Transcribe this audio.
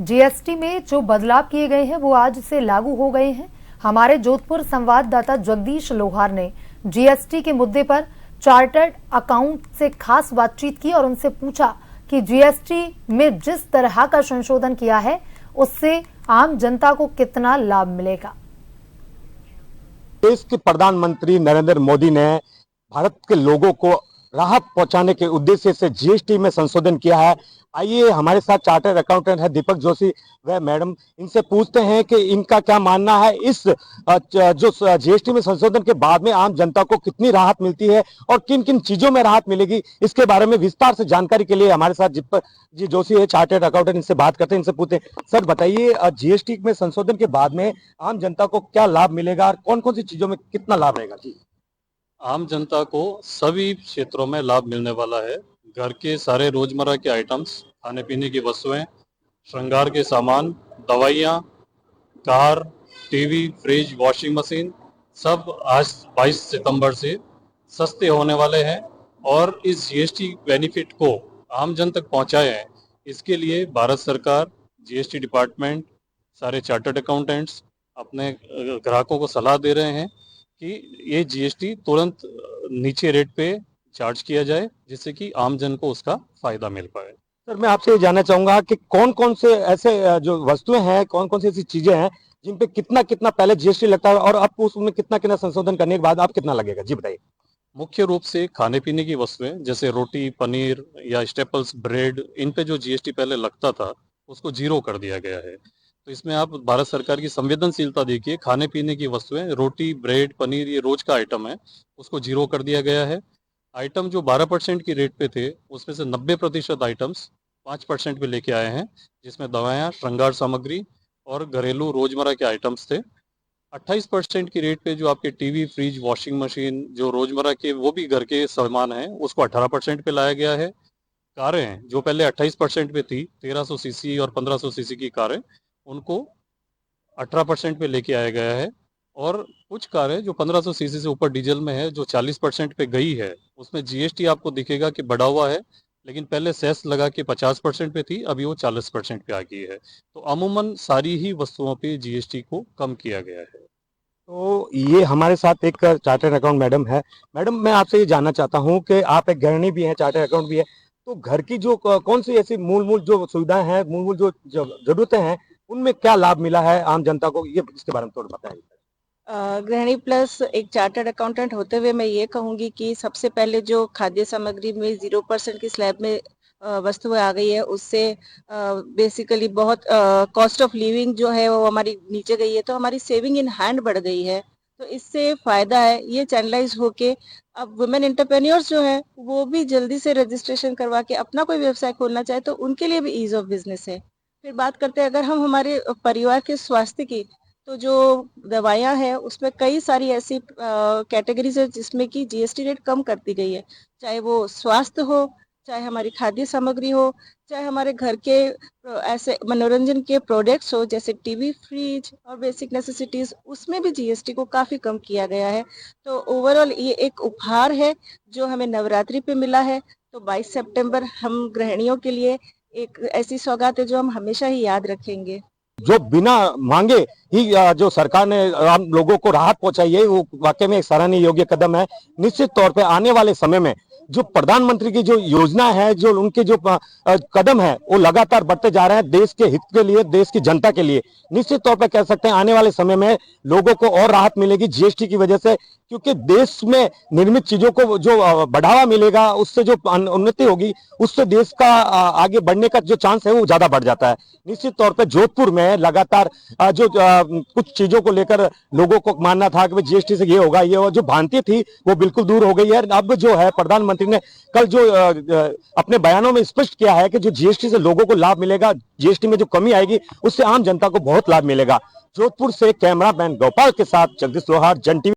GST में जो बदलाव किए गए हैं वो आज से लागू हो गए हैं। हमारे जोधपुर संवाददाता जगदीश लोहार ने जीएसटी के मुद्दे पर चार्टर्ड अकाउंट से खास बातचीत की और उनसे पूछा कि जीएसटी में जिस तरह का संशोधन किया है उससे आम जनता को कितना लाभ मिलेगा। देश के प्रधानमंत्री नरेंद्र मोदी ने भारत के लोगों को राहत पहुंचाने के उद्देश्य से जीएसटी में संशोधन किया है। आइए हमारे साथ चार्टर्ड अकाउंटेंट है दीपक जोशी व मैडम, इनसे पूछते हैं कि इनका क्या मानना है इस जो जीएसटी में संशोधन के बाद में आम जनता को कितनी राहत मिलती है और किन किन चीजों में राहत मिलेगी। इसके बारे में विस्तार से जानकारी के लिए हमारे साथ दीपक जी जोशी है, चार्टर्ड अकाउंटेंट, इनसे बात करते हैं, इनसे पूछते हैं। सर बताइए, जीएसटी में संशोधन के बाद में आम जनता को क्या लाभ मिलेगा और कौन कौन सी चीजों में कितना लाभ रहेगा। जी, आम जनता को सभी क्षेत्रों में लाभ मिलने वाला है। घर के सारे रोजमर्रा के आइटम्स, खाने पीने की वस्तुएं, श्रृंगार के सामान, दवाइयाँ, car, TV, fridge, washing machine सब आज 22 सितंबर से सस्ते होने वाले हैं। और इस जीएसटी बेनिफिट को आम जन तक पहुंचाए हैं, इसके लिए भारत सरकार, जीएसटी डिपार्टमेंट, सारे चार्टर्ड अकाउंटेंट्स अपने ग्राहकों को सलाह दे रहे हैं कि ये जीएसटी तुरंत नीचे रेट पे चार्ज किया जाए, जिससे कि आम जन को उसका फायदा मिल पाए। सर मैं आपसे ये जानना चाहूंगा कि कौन कौन से ऐसे जो वस्तुएं हैं, कौन कौन सी ऐसी चीजें हैं जिन पे कितना कितना पहले जीएसटी लगता है और अब उसमें कितना कितना संशोधन करने के बाद आप कितना लगेगा। जी बताइए। मुख्य रूप से खाने पीने की वस्तुएं जैसे रोटी, पनीर या स्टेपल्स, ब्रेड, इन पे जो जीएसटी पहले लगता था उसको जीरो कर दिया गया है। तो इसमें आप भारत सरकार की संवेदनशीलता देखिए। खाने पीने की वस्तुएं, रोटी, ब्रेड, पनीर, ये रोज का आइटम है, उसको जीरो कर दिया गया है। आइटम जो 12% की रेट पे थे उसमें से 90% आइटम्स 5% पे लेके आए हैं, जिसमें दवाएं, श्रृंगार सामग्री और घरेलू रोजमर्रा के आइटम्स थे। 28% की रेट पे जो आपके टीवी, फ्रिज, वॉशिंग मशीन, जो रोजमर्रा के वो भी घर के सामान हैं, उसको 18% पे लाया गया है। कारें जो पहले 28% पे थी, 1300 सीसी और 1500 सीसी की कारें, उनको 18% पे लेके आया गया है। और कुछ कारें जो 1500 सीसी से ऊपर डीजल में है, जो 40% पे गई है, उसमें जीएसटी आपको दिखेगा कि बढ़ा हुआ है, लेकिन पहले सेस लगा के 50% पे थी, अभी वो 40% पे आ गई है। तो अमूमन सारी ही वस्तुओं पे जीएसटी को कम किया गया है। तो ये हमारे साथ एक चार्टर्ड अकाउंट मैडम है। मैडम मैं आपसे ये जानना चाहता हूँ कि आप एक गृहिणी भी हैं, चार्टर्ड अकाउंट भी है, तो घर की जो कौन सी ऐसी मूल जो सुविधाएं हैं, मूल जो जरूरतें हैं, उनमें क्या लाभ मिला है आम जनता को, ये इसके बारे में थोड़ा बताएं। गृहिणी प्लस एक चार्टर्ड अकाउंटेंट होते हुए मैं ये कहूंगी कि सबसे पहले जो खाद्य सामग्री में 0% की स्लैब में वस्तुएं आ गई है, उससे बेसिकली बहुत कॉस्ट ऑफ लिविंग जो है वो हमारी नीचे गई है, तो हमारी सेविंग इन हैंड बढ़ गई है। तो इससे फायदा है, ये चैनलाइज होके अब वुमेन एंटरप्रेन्योर्स जो है वो भी जल्दी से रजिस्ट्रेशन करवा के अपना कोई व्यवसाय खोलना चाहे तो उनके लिए भी ईज ऑफ बिजनेस है। फिर बात करते हैं अगर हम हमारे परिवार के स्वास्थ्य की, तो जो दवाइयाँ हैं उसमें कई सारी ऐसी कैटेगरीज है जिसमें कि जीएसटी रेट कम कर दी गई है, चाहे वो स्वास्थ्य हो, चाहे हमारी खाद्य सामग्री हो, चाहे हमारे घर के ऐसे मनोरंजन के प्रोडक्ट्स हो जैसे टीवी, फ्रिज और बेसिक नेसेसिटीज, उसमें भी जीएसटी को काफी कम किया गया है। तो ओवरऑल ये एक उपहार है जो हमें नवरात्रि पे मिला है। तो 22 सितंबर हम गृहिणियों के लिए एक ऐसी सौगात है जो हम हमेशा ही याद रखेंगे। जो बिना मांगे ही जो सरकार ने आम लोगों को राहत पहुंचाई है, वो वाकई में एक सराहनीय योग्य कदम है। निश्चित तौर पे आने वाले समय में जो प्रधानमंत्री की जो योजना है, जो उनके जो कदम है, वो लगातार बढ़ते जा रहे हैं देश के हित के लिए, देश की जनता के लिए। निश्चित तौर पे कह सकते हैं आने वाले समय में लोगों को और राहत मिलेगी जीएसटी की वजह से, क्योंकि देश में निर्मित चीजों को जो बढ़ावा मिलेगा, उससे जो उन्नति होगी, उससे देश का आगे बढ़ने का जो चांस है वो ज्यादा बढ़ जाता है। निश्चित तौर पे जोधपुर में लगातार जो कुछ चीजों को लेकर लोगों को मानना था कि जीएसटी से ये होगा, ये जो भ्रांति थी वो बिल्कुल दूर हो गई है। अब जो है प्रधानमंत्री ने कल जो अपने बयानों में स्पष्ट किया है कि जो जीएसटी से लोगों को लाभ मिलेगा, जीएसटी में जो कमी आएगी उससे आम जनता को बहुत लाभ मिलेगा। जोधपुर से कैमरामैन गोपाल के साथ जगदीश लोहार, जन टीवी।